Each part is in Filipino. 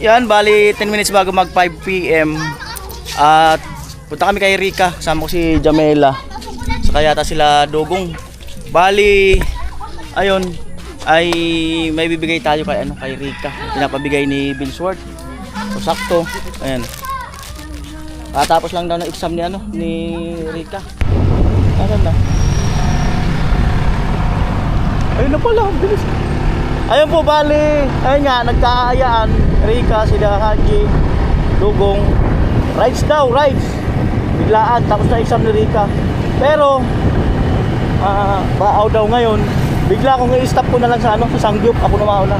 Yan, bali 10 minutes bago mag 5 PM. At punta kami kay Rika. Kasama ko si Jamela. Saka yata sila Dugong. Bali, ayun, ay may bibigay tayo kay, kay Rika. Pinapabigay ni Binsworth. So, sakto. Ayan. Tapos lang daw ng exam ni Rika. Ano na? Ayun na pala, bilis. Ayun po, bali. Ayun nga, nagkaayaan. Rika, sila Haji, Dugong. Rides daw, rides. Biglaan, tapos na exam ni Rika. Pero, baaw daw ngayon. Bigla akong i-stop ko na lang sa Sangyup. Ako na mauna.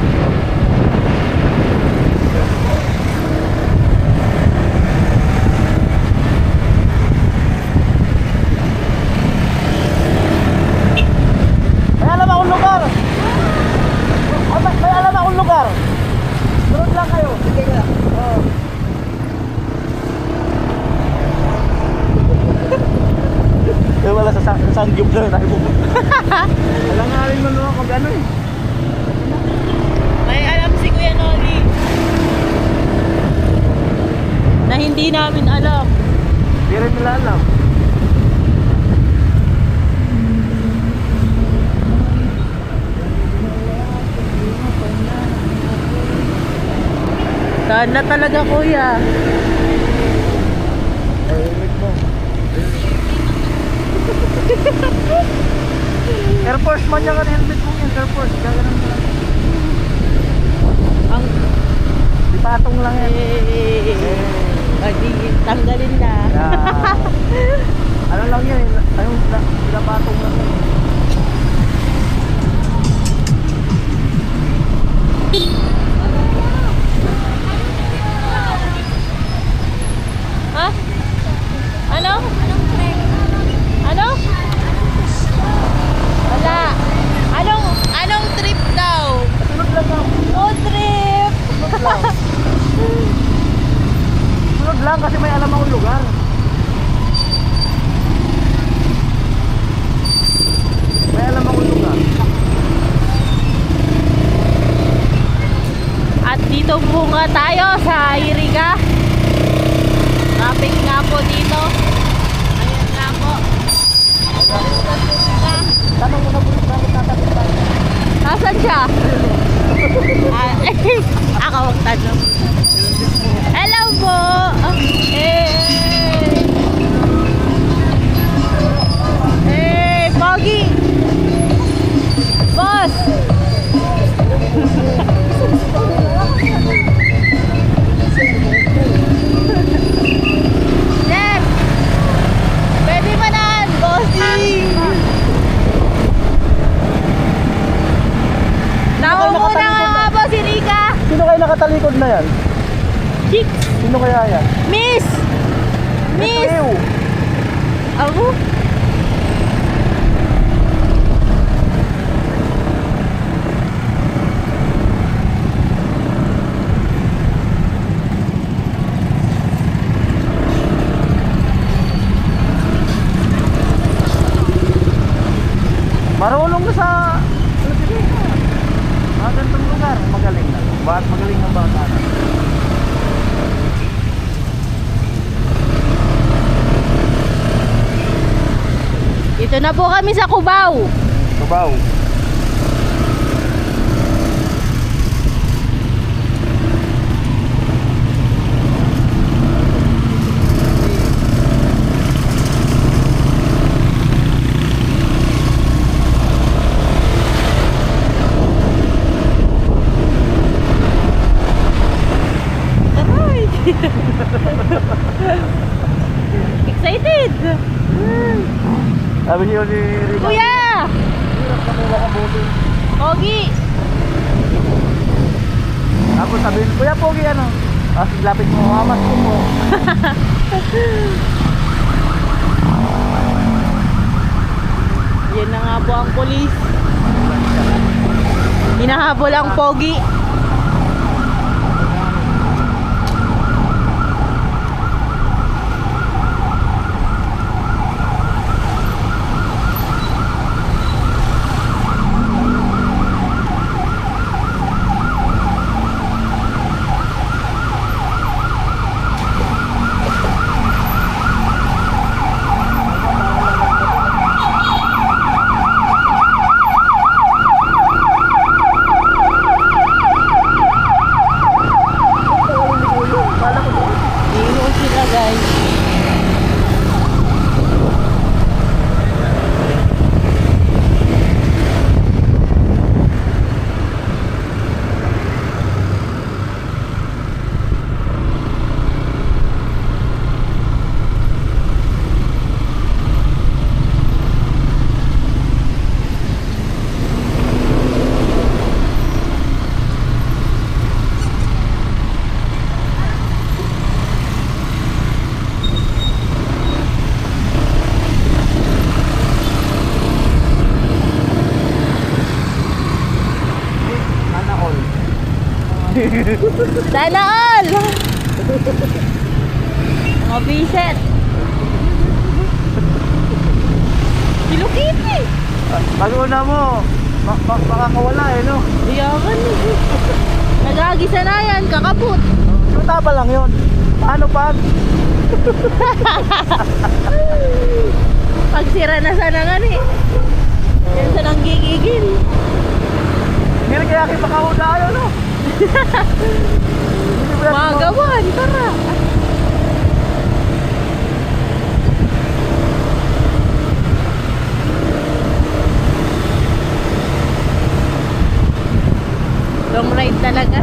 May alam akong lugar. May alam akong lugar. Sunod lang kayo. Sige ka lang. Oo. Kaya wala sa Sangyup lang tayo pupunta. Alam nga rin mo naman kung gano'n eh. May alam si Kuya Noli na hindi namin alam. Hindi rin nila alam. Saan na talaga, Kuya? Helmet mo. Air Force man yan, helmet mo yan. Air Force, gaganon mo lang. Ang Di patong lang yan. tanggalin na. Ano lang yan, pinapatong lang yan. Ha? Ano? Ano? Wala. Anong trip daw? Sunod lang ako. Road trip! Sunod lang. Sunod lang kasi may alam akong lugar. May alam akong lugar. At dito po nga tayo sa Iriga. Traffic nga po dito. Ayan nga po. Tanong mo na po yung bakit tatapit tayo. Nasaan siya? Ako magtanong. Hello po! Pogi! Boss! Chef! Pwede ba na? Bossing! Naumuna nga po si Rika! Sino kayo nakatalikod na yan? Chick! Sino kaya yan? Miss! Miss! Ew. Ako? Marunong na sa mga ganitong lugar. Magaling na. Bakit magaling ng bata na? Dito na po kami sa Cubao. Tubaw. Aray! Excited! Sabi niyo ni Rika. Kuya! Hirap na kuha ka buti. Pogi! Tapos sabihin, Kuya Pogi ano? Tapos lapit mo, mamas ko mo. Yan na nga po ang polis. Hinahabol ang Pogi. Sana all! Mga biset. Hello Kitty! Pag una mo, makakawala eh, no? Iyakan eh. Nagagisa na yan, kakaput. Yung taba lang yun. Paano pag? Pag sira na sana nga eh. Yan sa nang gigigil. Hindi na kaya kayo makahula yun, no? Magawan, tara. Long ride talaga.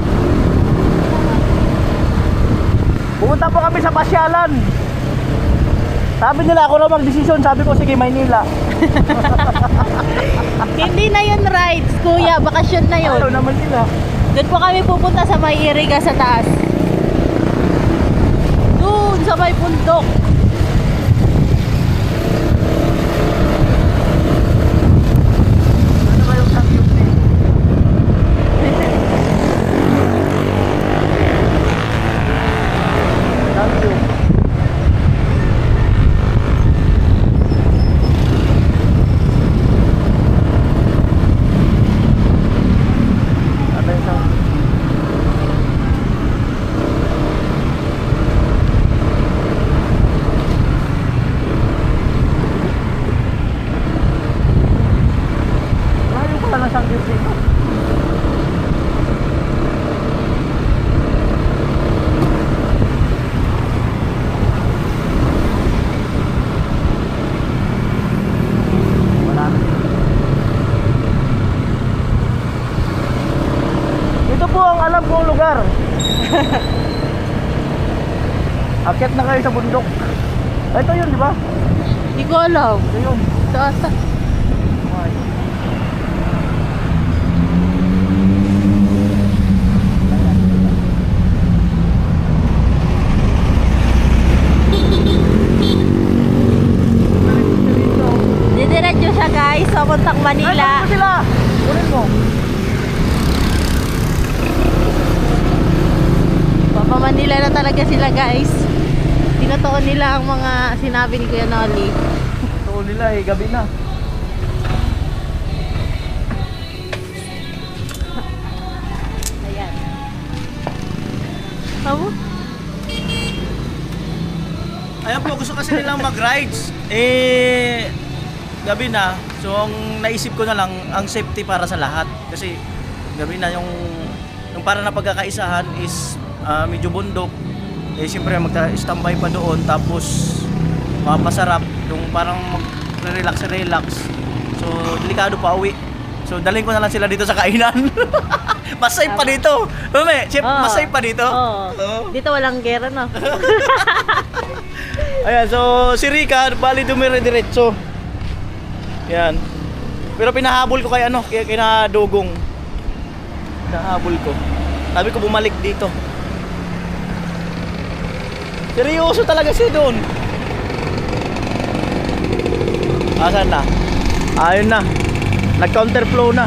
Pumunta po kami sa pasyalan. Sabi nila ako na mag-desisyon. Sabi ko, sige, Maynila. Hindi na yun rides, kuya. Bakasyon na yun. Ayaw naman nila. Doon po kami pupunta sa may iriga sa taas. Doon sa may bundok. Ano ba yung thank you, please? Thank you. Ano yung thank you? Layo pala ng thank you, please. Wala na. Ito po ang alam kong lugar. Akyat na kayo sa bundok. Ito yun, di ba? Hindi ko alam. Ito yun. Taas. Okay. Didiretso siya guys, papuntang Manila. Ay, sila! Kunin mo. Papa Manila na talaga sila guys. Tinatoon nila ang mga sinabi ni Kuya Nolly. Ito nila eh, gabi na. Ayan. Amo? Ayan po, gusto kasi nilang mag-rides. Eh, gabi na. So, ang naisip ko na lang, ang safety para sa lahat. Kasi, gabi na yung para na pagkakaisahan is medyo bundok. Eh, siyempre magta-standby pa doon. Tapos, mapasarap. Yung parang mag-relax. So, delikado pa uwi. So, dalhin ko na lang sila dito sa kainan. Mas safe pa dito. Mame, chef, mas safe pa dito. Oo. Oo. Dito walang gera no. Ayan, so si Rica, bali dumire-diretso. Yan. Pero pinahabol ko kay kina Dugong. Pinahabol ko. Sabi ko bumalik dito. Seryoso talaga siya doon. Asan na? Ayun na. Nag-counterflow na.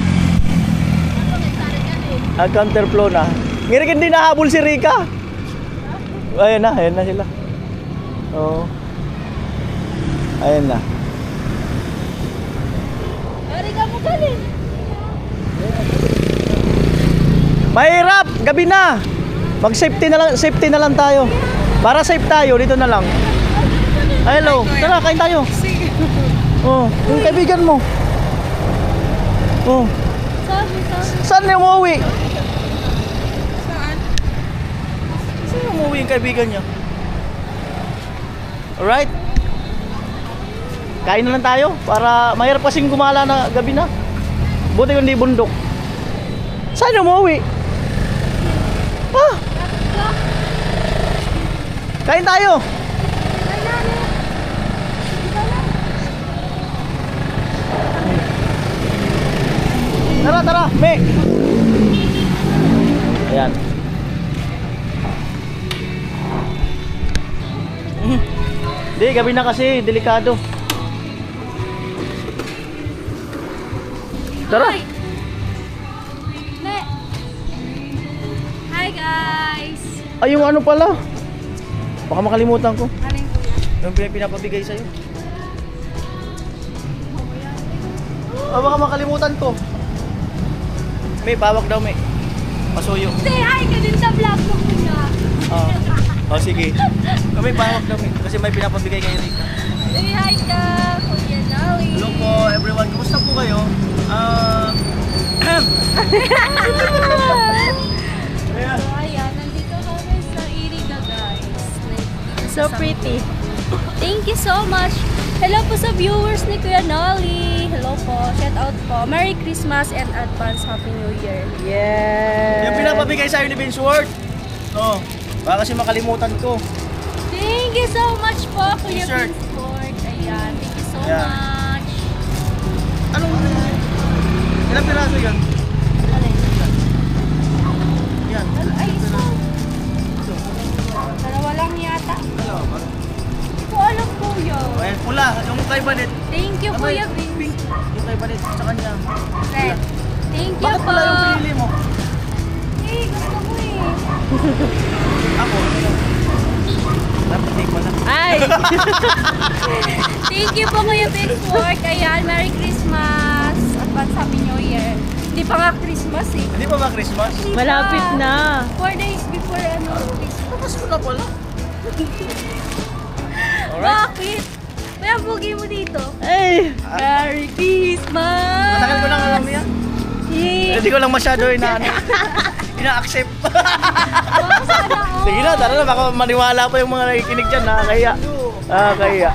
Nag-counterflow na. Ngayon hindi nahabol si Rica. Ayun na sila. Oo. Ayun na. Riga mo galing. Mahirap, gabi na. Safety na lang tayo. Para safe tayo, dito na lang. Hello, tara, kain tayo. Oh, yung kaibigan mo. Oh, saan niya umuwi? Saan umuwi yung kaibigan niya? Alright. Kain na lang tayo para mahirap kasing gumala na gabi na. Buti kung di bundok. Saan niya umuwi? Ah! Kain tayo! Tara, Me! Ayan. Di, gabi na kasi, delikado. Tara! Ne. Hi guys! Ay, yung ano pala. Baka makalimutan ko. Ano yung kuya? Yung pinapabigay sa'yo. Baka makalimutan ko. May bawak daw, may. Pasuyo. Say hi ka din sa vlog mo kuya. Sige. May bawak daw, may. Kasi may pinapabigay kay Rika. Say hi ka, Kuya Nolly. Hello po, everyone. Kumusta po kayo? So ayan, nandito kami sa Iriga guys. So pretty. Thank you so much. Hello po sa viewers ni Kuya Nolly. Hello po, shout out po. Merry Christmas and advance Happy New Year. Yes. Yung pinapabigay sa'yo ni Vince Ward. Baka kasi makalimutan ko. Thank you so much po, Kuya T-shirt. Vince Ford. Ayan, thank you so Yeah. much. Anong ilang piraso yan? Yan. Ay, dalawa lang yata. Dalawa ba? Hindi ko alam, Kuya. Ayan, pula. Yung kay Banet. Thank you, Naman, Kuya Vince. pink. Yung kay Banet sa kanya. Red. Thank you Bakit po. pula yung pinili mo? Eh, gusto ko eh. Ako. Dapat take mo na. Ay! Thank you po, Kuya Vince Ford. Ayan, Merry Christmas. Advance Happy New Year. Hindi pa nga Christmas eh. Hindi pa ba Christmas? Hindi pa. Malapit na. 4 days before Christmas. Tapos ko na pala. Alright. Bakit? Kaya bugi mo dito. Ay! Merry Christmas! Matagal ko lang alam yan. Yay! Hindi ko lang masyado ina-accept. Baka sana all. Sige na, tara na. Baka maniwala pa yung mga nakikinig dyan. Nakakaya. Nakakaya.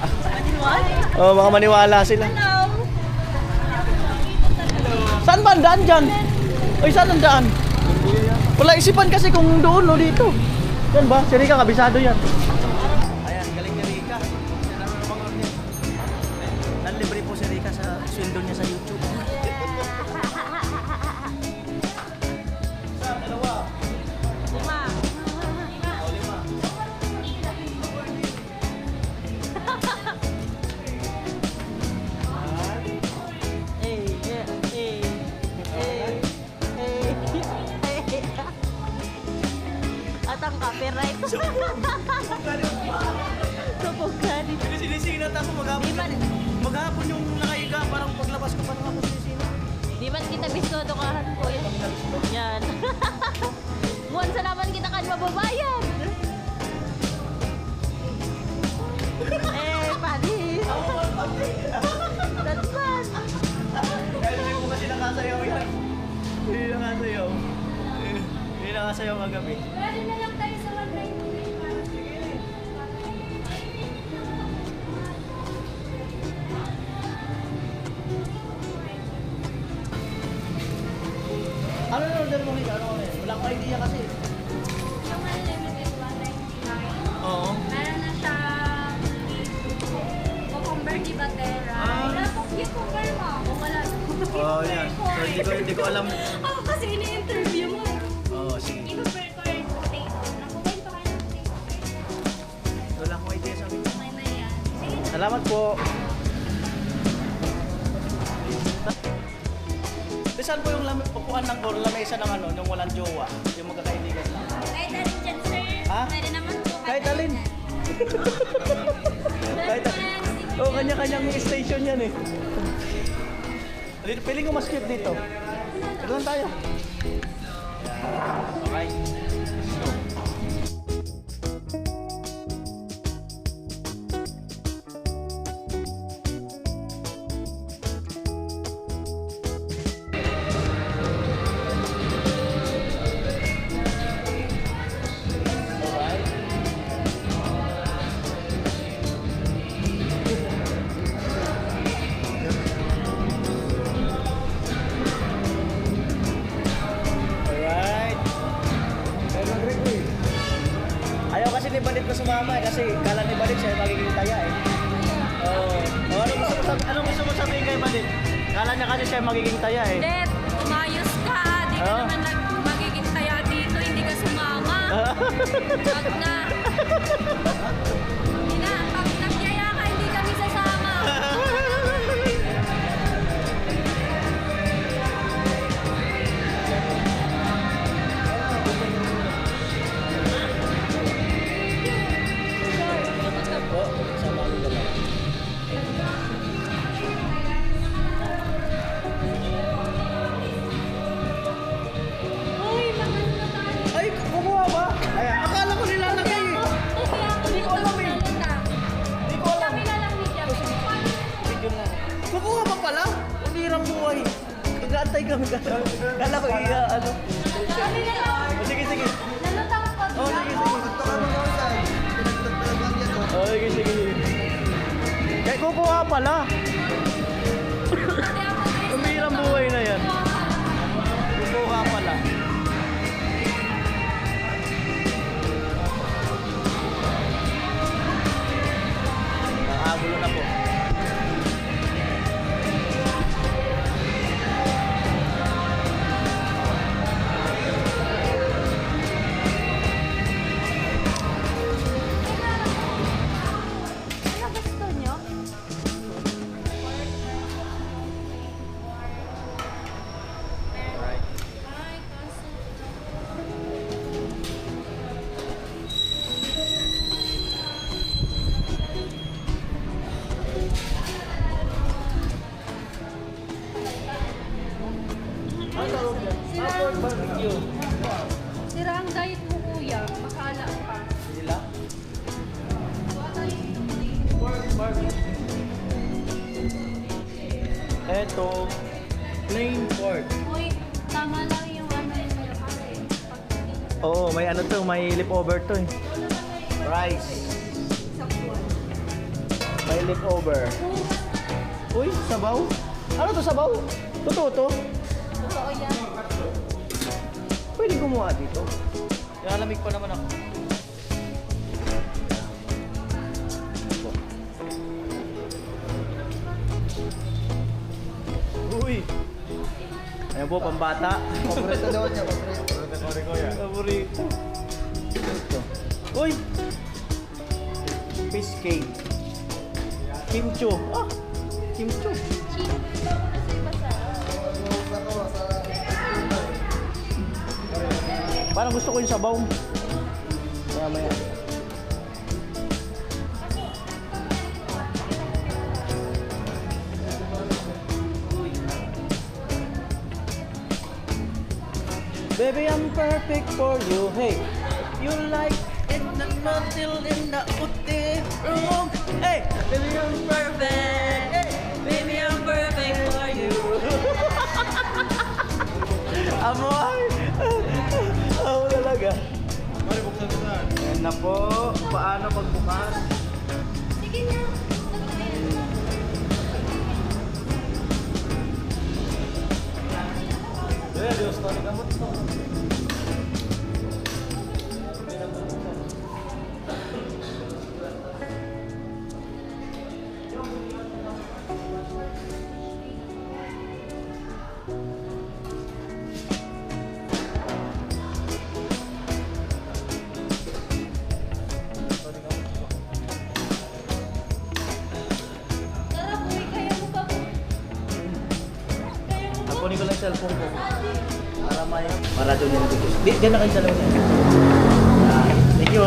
Baka maniwala sila. Hello! Saan ba ang daan dyan? Ay, saan ang daan? Wala isipan kasi kung doon o dito. Yan ba? Si Rika, kabisado yan. Ayan, galing ni Rika. Yan ang mga niya. Nanlibre po si Rika sa sweldo niya sa YouTube. Saan? Dalawa. 5. O, 5. At ang copyright. Subukan. Hindi sinisinat ako maghapon yung nakaiga. Parang paglabas ko parang ako sinisinat. Di man kita bistodokahan ko yan. Yan. Buwan sa naman kita kan mababayan. Panis. That's fun. Kaya hindi mo kasi nakasayaw yan. Hindi nakasayaw. Hindi nakasayaw kagabi. Pwede na lang tayo sa 193 para Ano na order mo Rika? Ano kami? Wala akong idea kasi. yung unlimited 199. Oo. Meron na siya cucumber di batera. Wala pong cucumber mo. O wala sa Oh, yan. So, hindi ko alam. Ako kasi ini-interview mo. Oo, sige. I-prepare ko rin potato. Nakukain pa kayo ng potato. Wala akong idea sa akin. Okay na yan. Sige na. Salamat po. Saan po yung pupuan ng or lamesa ng ano, yung walang jowa, yung magkakaibigan lang? Kahit alin dyan, sir. Ha? Pwede naman po. Kahit alin? Kahit oh, kanya-kanyang station yan eh. Piling ko mas cute dito. Ito lang tayo. Okay. Let's go. Alright. Ayaw kasi ni Balit na sumama kasi kala ni Balit siya magiging taya eh. Oh, ano gusto mo sabihin kay Balit? Kala niya kasi siya magiging taya eh. Dad, umayos ka. Di ka Oh. naman magiging taya dito. Hindi ka sumama. Wag na. Hindi na. Pag nagyaya ka, hindi kami sasama. lang. Kala ko ano. Sige, sige. Oh, sige, sige. Oh, sige, sige. Kaya kukuha pala. Umirang buhay na yan. Kukuha pala. Nakagulo na po. Ano gusto nyo? Barbecue. Sira ang diet mo, kuya. Makala pa. Sila? Barbecue. Eto, plain pork. Uy, tama lang yung ano yung kasi. Oo, may ano to, may leftover to eh. Rice. May leftover. Uy, sabaw. Ano to sabaw? Totoo to? Totoo yan. Pwede gumawa dito. Nalamig pa naman ako. Uy! Ayan po, pambata. Paborito daw niya, paborito. Paborito. Ito. Uy! Fish cake. Kimcho. Ah! Kimcho. Parang gusto ko yung sabaw. Maya. Baby, I'm perfect for you. Hey, you like it not till in the hotel room. Hey, baby, I'm perfect. Hey, baby, I'm perfect for you. Amoy. Ako talaga. Mari, buksan mo saan? Ayan na po. Paano pagbukas? Sige na. Diyos, tawag ka mo ito. Tara, kuya, kaya mo ba? Kunin ko lang yung cellphone ko. Para may maradyo niya nito. Diyan na kayo sa loob. Thank you.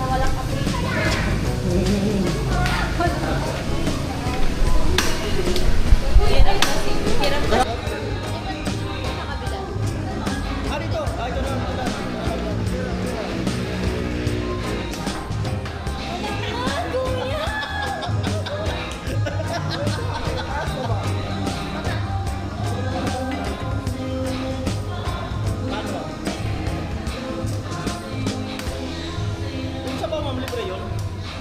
Wala ka pa. Hirap kasi. Hirap kasi. Ah, dito. Ah, ito na. Yung sabaw, ma'am, libre yun.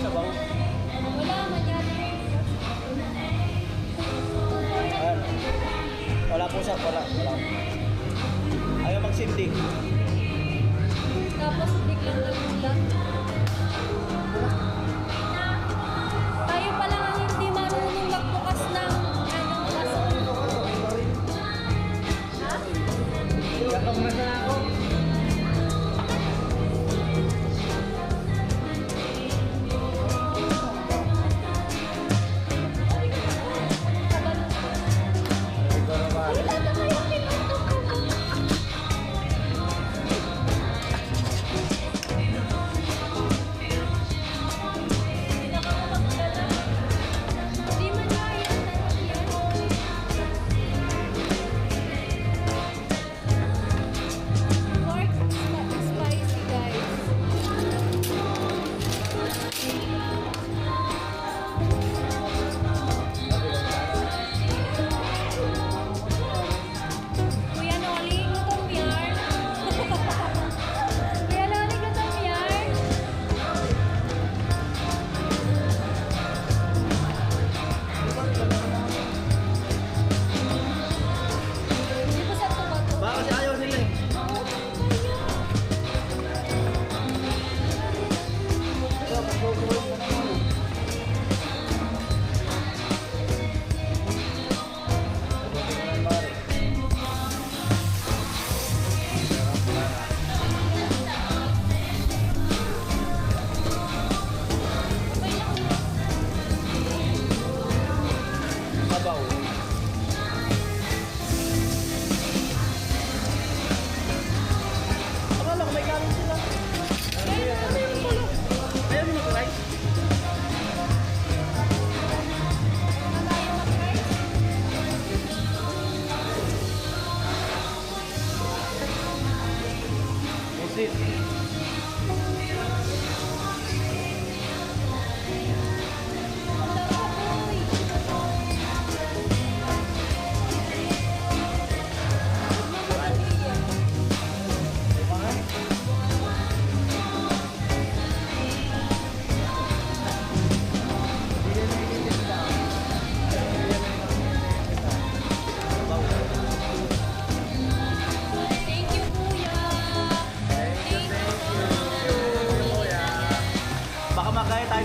Sabaw. Wala man yan. Ayan. Wala po sa, wala. Ayaw magsindi. Tapos biglang nagulat. Tayo pa lang ang hindi marunong magbukas ng kaso. Ha? Gatong na sana ako. Wala na kayo pinutok ko mo. Hindi man kaya talaga yan.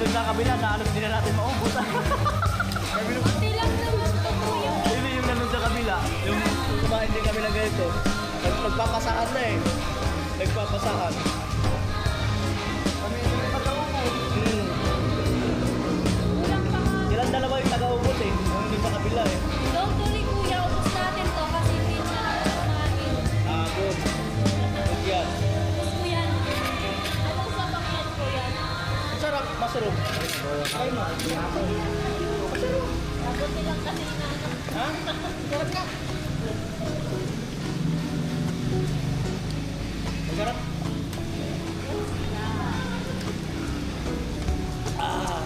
Doon sa kabila, naalam din na natin maubos. Kunti lang naman po kuya. Hindi yung nandun sa kabila. Yung kumain din kami na ganito. Nagpapasahan na eh. Nagpapasahan. Hmm. Kulang pa nga. Silang dalawa yung taga-ubos eh. Yung din sa kabila eh. Don't worry kuya, ubos natin to kasi hindi na natin. Ah, good. Good yan. Ubos ko yan. Anong sabang yan kuya? Ang sarap, masarap. Ay mo. Buti lang kasi na ano. Ha? Sarap ka. Masarap. Ah.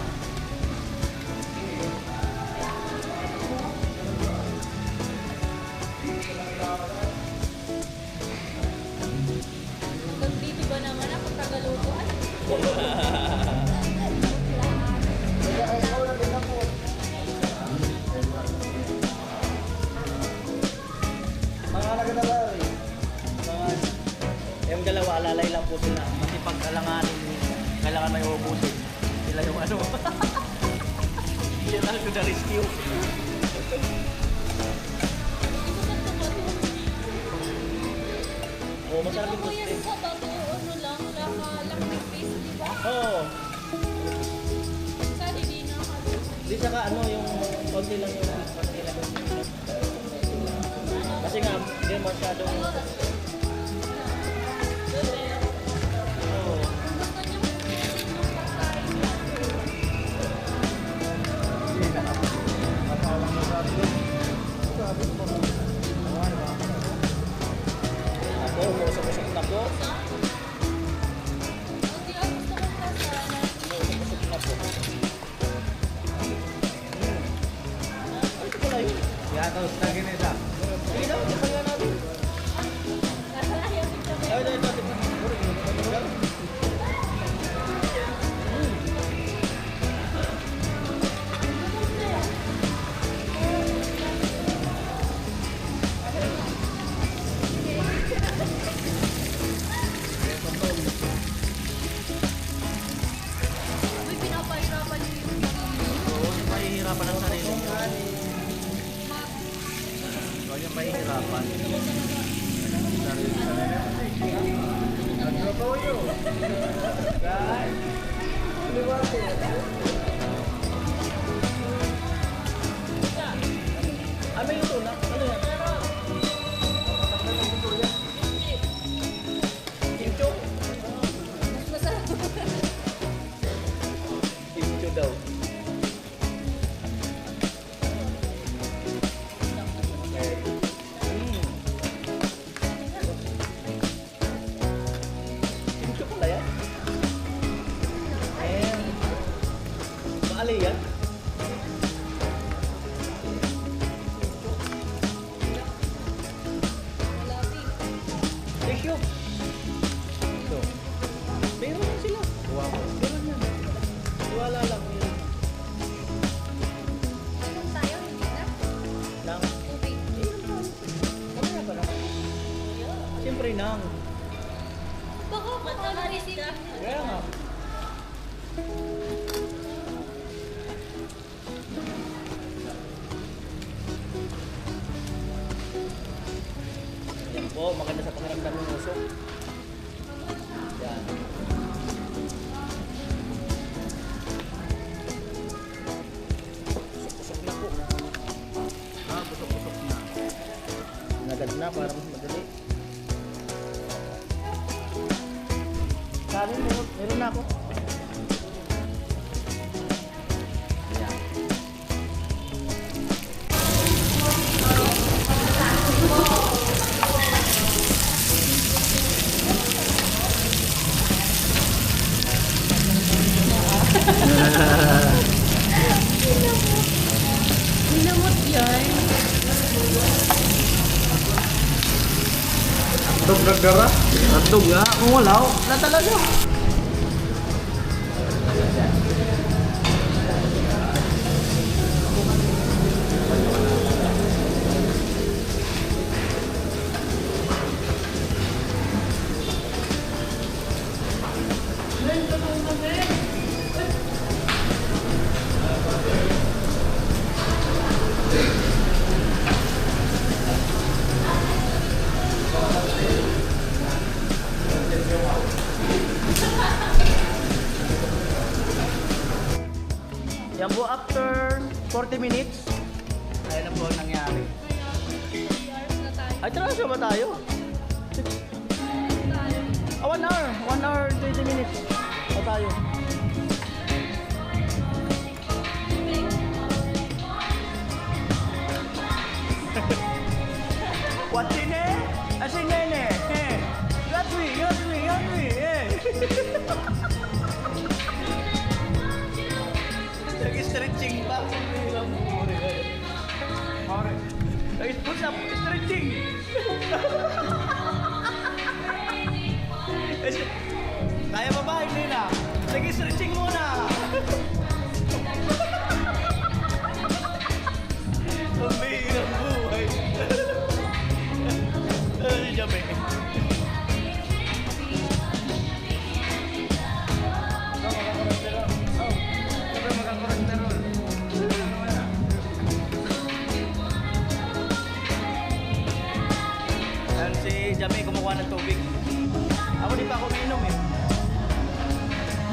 Nagbibi ba naman ako tagalutuan? Mga nagdadari. Yung dalawa, alalay lang po sila. Kasi pag alanganin, kailangan may ubusin. Sila yung ano. Sila to the rescue. Oo, masarap yung Kuya, toasted. sa bato, ano lang, lang may face, di ba? Oo. Sa hindi na Di saka ano, yung konti lang yung konti lang. Kasi nga, hindi masyadong... Oo. Ako, umusok-usok na po. Hindi ako gusto kong kasalan. Umusok-usok na po. Ito pala yun. Yatos na ginisa. Sige daw, kaya natin. Ayaw dito. Ay, ito, ito. Uy, pinapahirapan niyo yung Oo, yung mahihirapan ang sarili mo. Ikaw yung mahihirapan. Ah, may luto na? Ano yan? Kimcho? Kimcho daw. Kimcho pala yan? Maali yan? Tissue. Ito. Meron na sila. Meron yan. Wala lang. Meron. Anong tayo, hindi na? Lang. Tubig. Kamaya pa lang. Siyempre nang. Baka makaka-receive. Kaya nga. Yan po, maganda sa pakiramdam ng usok. Yan. Usok-usok na po. Ah, usok-usok na. Nagad na para mas madali. Sa akin, meron na ako. Yan. Hinamot yan. Dog gagara. Ratog nga, kung wala, na talaga. 40 minutes. Ayan na po ang nangyari. 3 hours na tayo. Ay, transfer ba tayo? 1 hour. 1 hour, 20 minutes. O tayo. What's in it? As in nene. Eh. Got me. Eh. Nag-stretching pa. Nag-push up, stretching. Kaya pa ba? Hindi na. Nag-stretching muna. Ang bihirang buhay. Ay, Jame. Ayan si Jame kumukuha ng tubig. Ako di pa ako minom eh.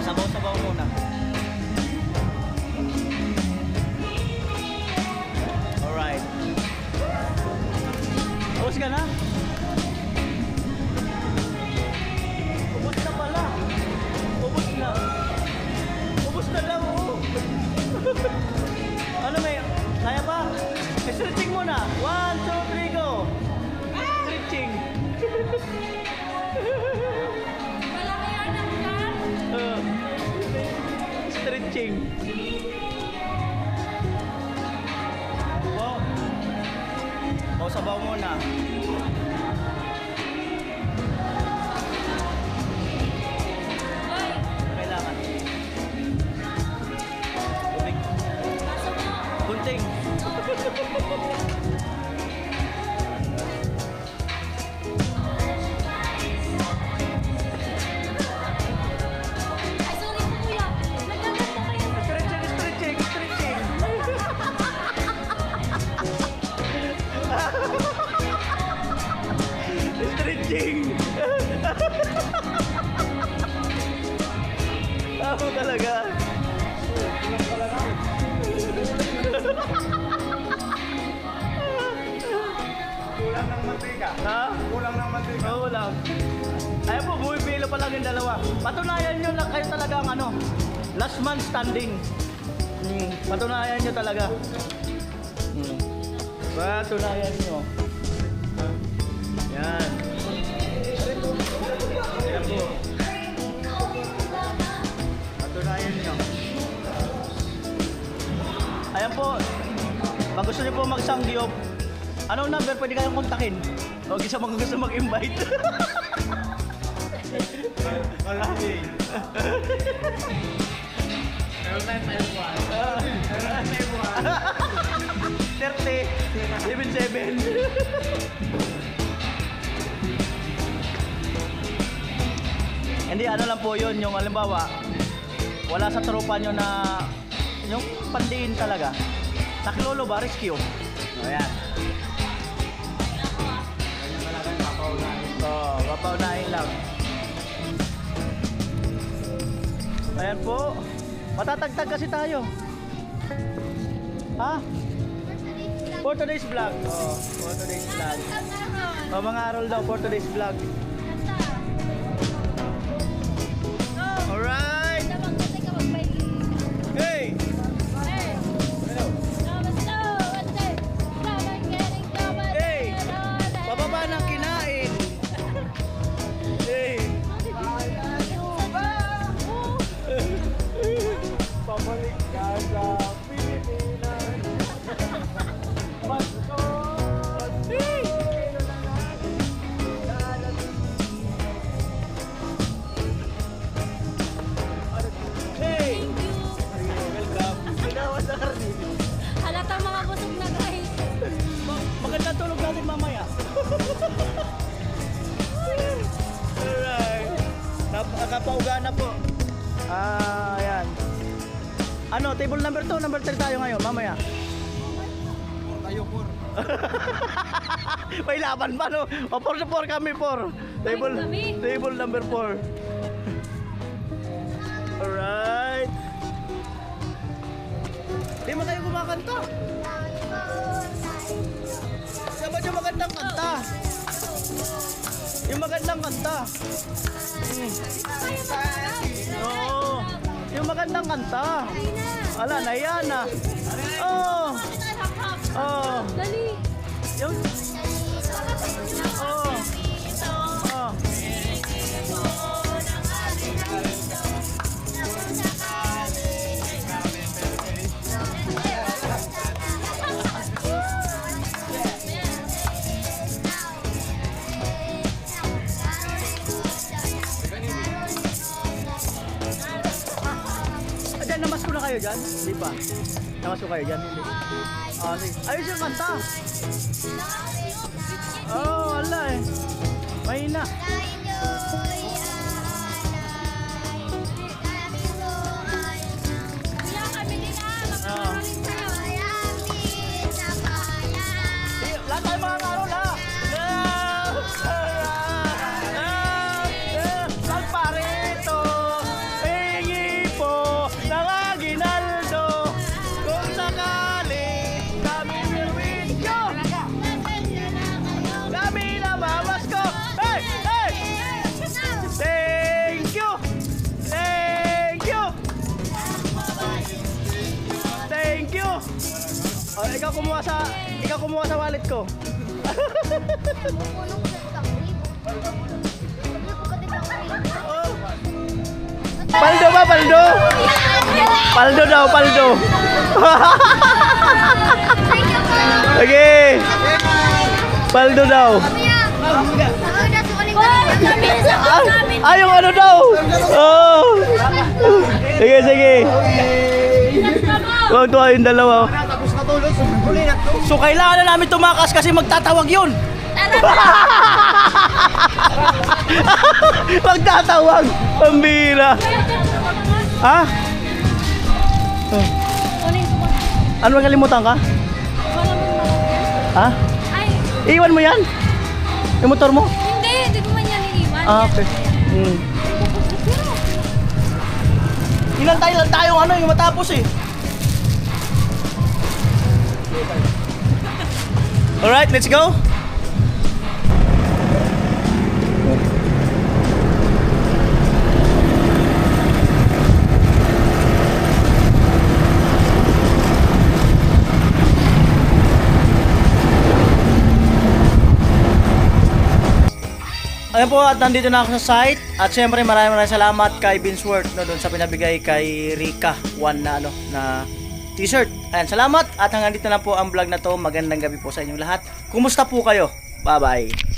Sabaw-sabaw muna. Alright. Ubus ka na? Ubus na pala. Ubus na. Ubus na lang, oh. Ano may? Kaya pa? Stretching muna. 1, 2, 3, go. Stretching. Wala kaya ng plan? Stretching. Wow. Sabaw muna. Hoy, Kailangan. Tubig. pasok mo. Kunting. Ay, sorry po kuya. Nagkagat na kayo. Stretching. Stretching. Ako talaga. Kulang ng mantika. Ha? Kulang ng mantika. Oo lang. Ayun po, bumipilo pa lang yung dalawa. Patunayan nyo lang kayo talaga ang ano, last man standing. Patunayan nyo talaga. Patunayan nyo. Yan. Ayan po. Patunayan nyo. Ayan po. Pag gusto nyo po mag-samgyup, anong number pwede kayong kontakin? O isa mga gusto mag-invite. Malaki. 30, 77. Hindi, ano lang po yun, yung halimbawa, wala sa tropa nyo na, yung pandiin talaga. Taklolo ba, rescue? Ayan. Oo, papaunahin lang. Ayan po. Matatagtag kasi tayo. Ha? For today's vlog. Oh, for today's vlog. Oh, mga arol daw for today's vlog. Alright. Hey! Hey! Pababa ng kinain. Hey! Pabalik ka sa Pilipinas. Pasko. Hey! Welcome. Ginawa sa karni. Halata mga busog na guys. Maganda tulog natin mamaya. Alright. Nakapauga na po. Ayan. Ano, table number 2, number 3 tayo ngayon, mamaya. Tayo por. May laban pa, no? O, 4 kami, 4. Table, kami. table number 4. Alright. Di ba kayo kumakanta? Dapat yung magandang kanta. Yung magandang kanta. Oo. Yung magandang kanta. Ala, nahiya na. Oo. Oo. Dali. Yung... Oo. Oo. Ayan, namas ko na kayo dyan? Hindi pa. Namas ko kayo dyan? Hindi. Ah, sige. Ayos yung kanta. Oh, wala eh. Mahina. Kaya kami din Ah. Sige, lahat tayo mga karol ha. Salparito, hingi po ng aginaldo. Kung sakali kami mirwidyo, kami namamas ko. Hey! Hey! Thank you! Thank you! Thank you! Oh, ikaw kumuha sa wallet ko. Oh. Paldo ba? Paldo? Paldo daw, paldo. Okay. Paldo daw. Ah, yung ano daw? Oh. Sige, sige. Huwag tuwa yung dalawa. Tapos natulog, huli na to. So kailangan na namin tumakas kasi magtatawag yun. Magtatawag. Pambira. Ha? Oh. Ano nakalimutan ka? Ha? Ay, Iwan mo yan? Yung motor mo? hindi ko man yan iiwan. Ah, okay. Ilan tayong ano yung matapos eh. Alright, let's go. Ayan po, at nandito na ako sa site. At syempre maraming salamat kay Vinsworth no, doon sa pinabigay kay Rika 1 na ano na t-shirt. Ayan, salamat at hanggang dito na po ang vlog na to. Magandang gabi po sa inyong lahat. Kumusta po kayo? Bye-bye.